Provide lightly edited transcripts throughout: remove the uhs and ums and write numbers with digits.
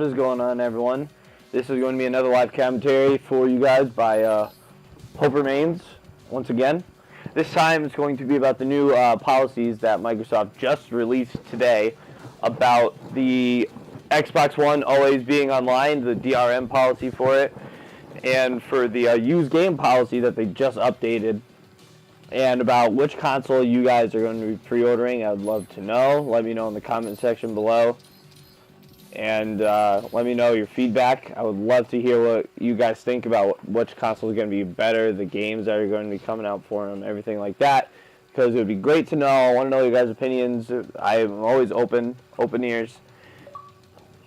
What is going on, everyone? This is going to be another live commentary for you guys by Hope Remains, once again. This time it's going to be about the new policies that Microsoft just released today about the Xbox One always being online, the DRM policy for it, and for the used game policy that they just updated, and about which console you guys are going to be pre-ordering. I'd love to know. Let me know in the comment section below. And let me know your feedback. I would love to hear what you guys think about which console is going to be better, the games that are going to be coming out for them, everything like that. Because it would be great to know. I want to know your guys' opinions. I am always open ears.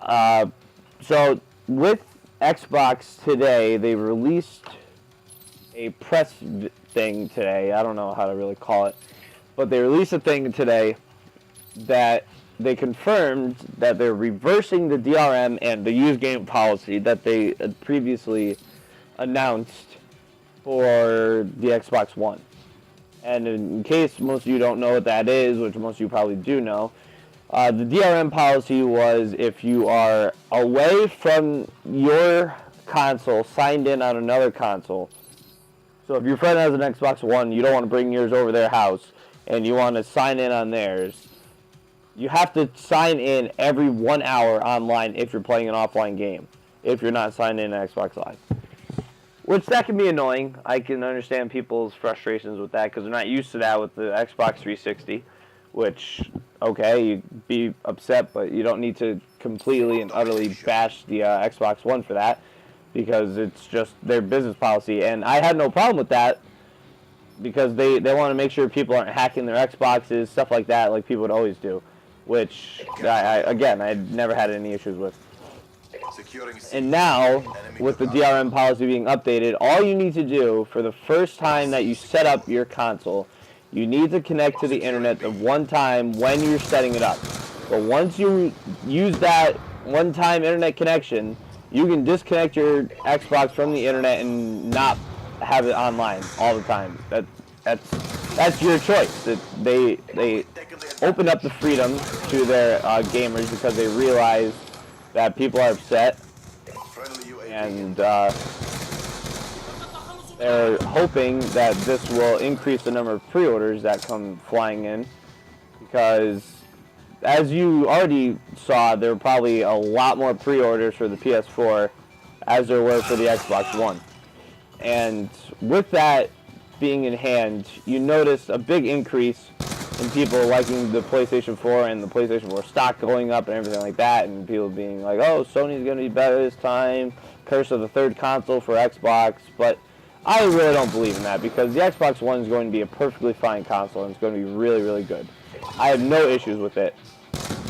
So with Xbox today, they released a press thing today. I don't know how to really call it, but they released a thing today that they confirmed that they're reversing the DRM and the used game policy that they had previously announced for the Xbox One. And in case most of you don't know what that is, which most of you probably do know, the DRM policy was if you are away from your console, signed in on another console. So if your friend has an Xbox One, you don't want to bring yours over their house, and you want to sign in on theirs, you have to sign in every 1 hour online if you're playing an offline game, if you're not signed in to Xbox Live. Which, that can be annoying. I can understand people's frustrations with that because they're not used to that with the Xbox 360, which, okay, you'd be upset, but you don't need to completely and utterly bash the Xbox One for that because it's just their business policy. And I had no problem with that because they want to make sure people aren't hacking their Xboxes, stuff like that, like people would always do. Which, I never had any issues with. And now, with the DRM policy being updated, all you need to do for the first time that you set up your console, you need to connect to the internet the one time when you're setting it up. But once you use that one-time internet connection, you can disconnect your Xbox from the internet and not have it online all the time. That's your choice. They open up the freedom to their gamers because they realize that people are upset, and they're hoping that this will increase the number of pre-orders that come flying in, because as you already saw, there were probably a lot more pre-orders for the PS4 as there were for the Xbox One. And with that being in hand, you notice a big increase in people liking the PlayStation 4 and the PlayStation 4 stock going up and everything like that, and people being like, oh, Sony's going to be better this time, curse of the third console for Xbox. But I really don't believe in that, because the Xbox One is going to be a perfectly fine console, and it's going to be really, really good. I have no issues with it,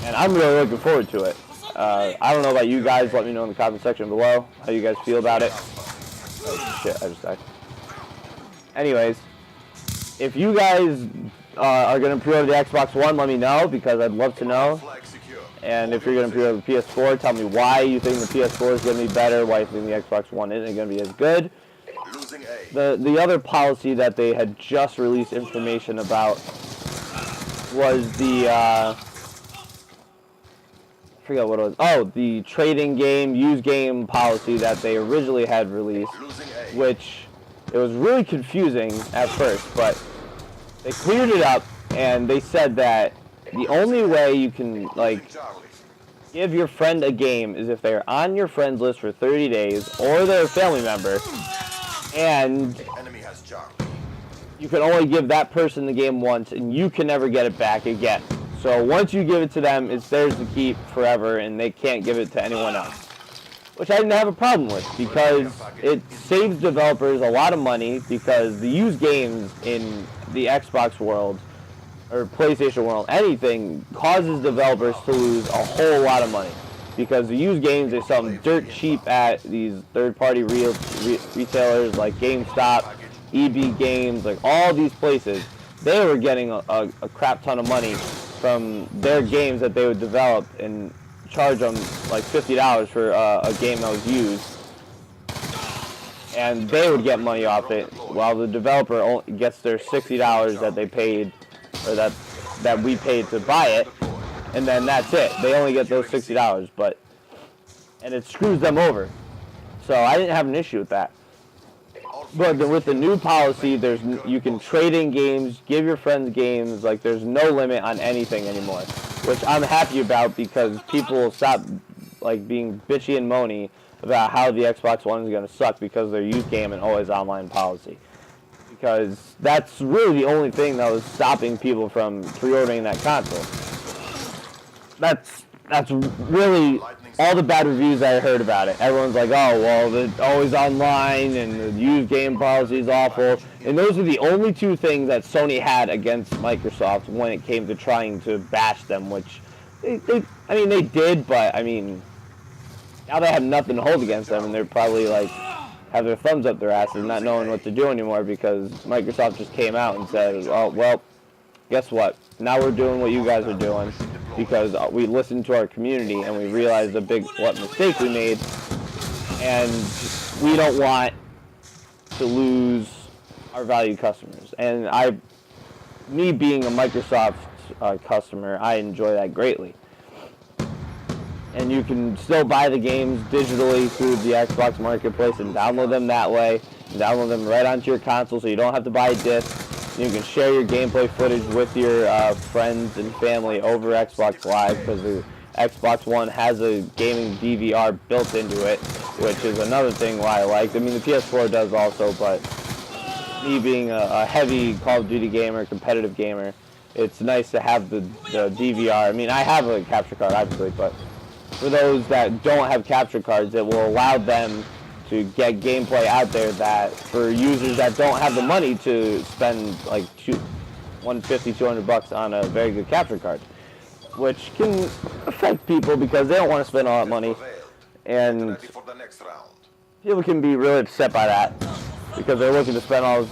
and I'm really looking forward to it. I don't know about you guys. Let me know in the comment section below how you guys feel about it. Oh, shit, I just died. Anyways, if you guys are going to pre-order the Xbox One, let me know, because I'd love to know. And if you're going to pre-order the PS4, tell me why you think the PS4 is going to be better, why you think the Xbox One isn't going to be as good. The other policy that they had just released information about was the, I forget what it was. Oh, the trading game, used game policy that they originally had released, which it was really confusing at first, but they cleared it up, and they said that the only way you can, like, give your friend a game is if they're on your friends list for 30 days, or they're a family member, and you can only give that person the game once, and you can never get it back again. So once you give it to them, it's theirs to keep forever, and they can't give it to anyone else. Which I didn't have a problem with, because it saves developers a lot of money, because the used games in the Xbox world, or PlayStation world, anything, causes developers to lose a whole lot of money. Because the used games, they sell them dirt cheap at these third-party retailers like GameStop, EB Games, like all these places. They were getting a crap ton of money from their games that they would develop and charge them like $50 for a game that was used, and they would get money off it, while the developer only gets their $60 that they paid, or that we paid to buy it, and then that's it. They only get those $60. But and it screws them over. So I didn't have an issue with that. But with the new policy, you can trade in games, give your friends games. Like, there's no limit on anything anymore, which I'm happy about, because people will stop like being bitchy and moany about how the Xbox One is going to suck because of their youth game and always online policy. Because that's really the only thing that was stopping people from pre-ordering that console. That's really all the bad reviews I heard about it. Everyone's like, oh, well, they're always online and the used game policy is awful. And those are the only two things that Sony had against Microsoft when it came to trying to bash them, which they did, but I mean, now they have nothing to hold against them, and they're probably like have their thumbs up their asses, not knowing what to do anymore, because Microsoft just came out and said, oh, well, guess what? Now we're doing what you guys are doing, because we listened to our community and we realized what mistake we made, and we don't want to lose our valued customers. And me being a Microsoft customer, I enjoy that greatly. And you can still buy the games digitally through the Xbox Marketplace and download them that way. And download them right onto your console, so you don't have to buy a disc. You can share your gameplay footage with your friends and family over Xbox Live, because the Xbox One has a gaming DVR built into it, which is another thing why I like. I mean, the PS4 does also, but me being a heavy Call of Duty gamer, competitive gamer, it's nice to have the DVR. I mean, I have a capture card, obviously, but for those that don't have capture cards, it will allow them to get gameplay out there that, for users that don't have the money to spend like $150-200 on a very good capture card, which can affect people because they don't want to spend all that money, and people can be really upset by that because they're looking to spend all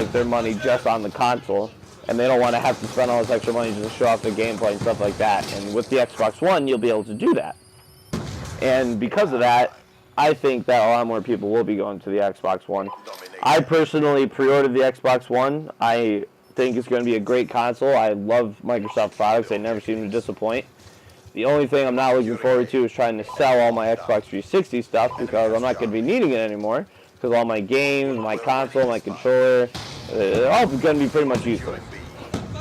their money just on the console, and they don't want to have to spend all this extra money just to show off the gameplay and stuff like that. And with the Xbox One, you'll be able to do that. And because of that, I think that a lot more people will be going to the Xbox One. I personally pre-ordered the Xbox One. I think it's going to be a great console. I love Microsoft products. They never seem to disappoint. The only thing I'm not looking forward to is trying to sell all my Xbox 360 stuff, because I'm not going to be needing it anymore, because all my games, my console, my controller, they're all going to be pretty much useless.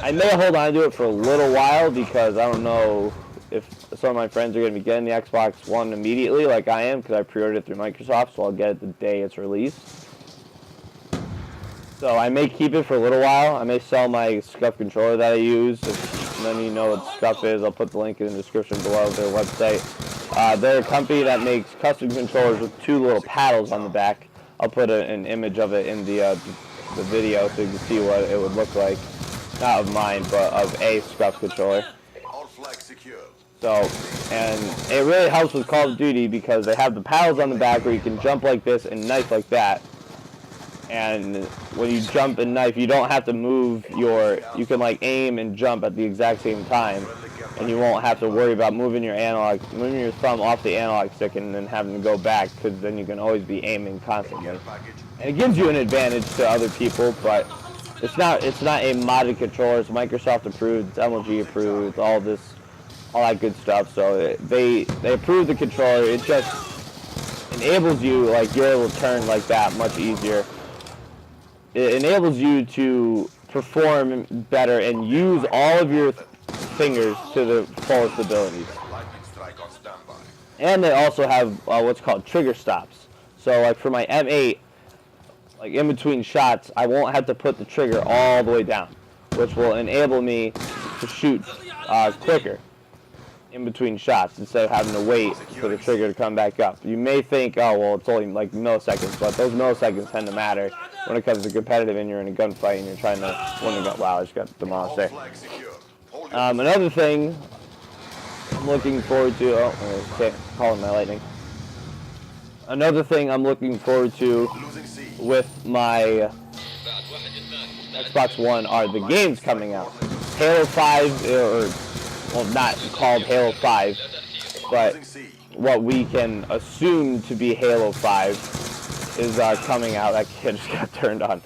I may hold on to it for a little while, because I don't know if some of my friends are going to be getting the Xbox One immediately like I am, because I pre-ordered it through Microsoft, so I'll get it the day it's released. So I may keep it for a little while. I may sell my SCUF controller that I use. If none of you know what SCUF is, I'll put the link in the description below of their website. They're a company that makes custom controllers with two little paddles on the back. I'll put an image of it in the video so you can see what it would look like. Not of mine, but of a SCUF controller. So, and it really helps with Call of Duty because they have the paddles on the back where you can jump like this and knife like that. And when you jump and knife, you don't have to move you can like aim and jump at the exact same time. And you won't have to worry about moving your thumb off the analog stick and then having to go back, because then you can always be aiming constantly. And it gives you an advantage to other people, but it's not a modded controller. It's Microsoft approved, it's MLG approved, all that good stuff. So they approved the controller. It just enables you, like, you're able to turn like that much easier. It enables you to perform better and use all of your fingers to the fullest abilities. And they also have what's called trigger stops. So like for my M8, like in between shots, I won't have to put the trigger all the way down, which will enable me to shoot quicker in between shots instead of having to wait for the trigger to come back up. You may think, oh, well, it's only like milliseconds, but those milliseconds tend to matter when it comes to competitive and you're in a gunfight and you're trying to win a gun. Wow, I just got demolished there. Another thing I'm looking forward to, okay, calling my lightning. Another thing I'm looking forward to with my Xbox One are the games coming out. Halo 5, well, not called Halo 5, but what we can assume to be Halo 5 is coming out. That kid just got turned on.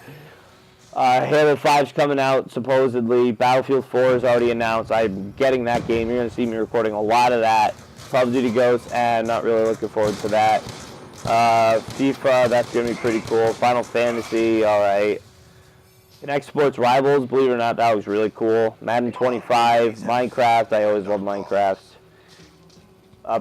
Halo 5's coming out, supposedly. Battlefield 4 is already announced. I'm getting that game. You're going to see me recording a lot of that Call of Duty Ghosts, and not really looking forward to that. FIFA, that's going to be pretty cool. Final Fantasy, alright. Connect Sports Rivals, believe it or not, that was really cool. Madden 25, Minecraft, I always love Minecraft.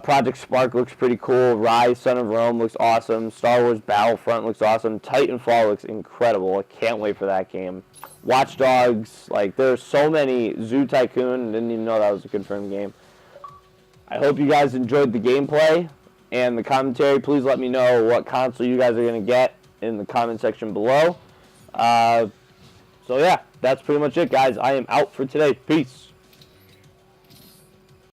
Project Spark looks pretty cool. Rise, Son of Rome looks awesome. Star Wars Battlefront looks awesome. Titanfall looks incredible. I can't wait for that game. Watch Dogs, like there's so many. Zoo Tycoon, didn't even know that was a confirmed game. I hope you guys enjoyed the gameplay and the commentary. Please let me know what console you guys are going to get in the comment section below. So yeah, that's pretty much it, guys. I am out for today. Peace.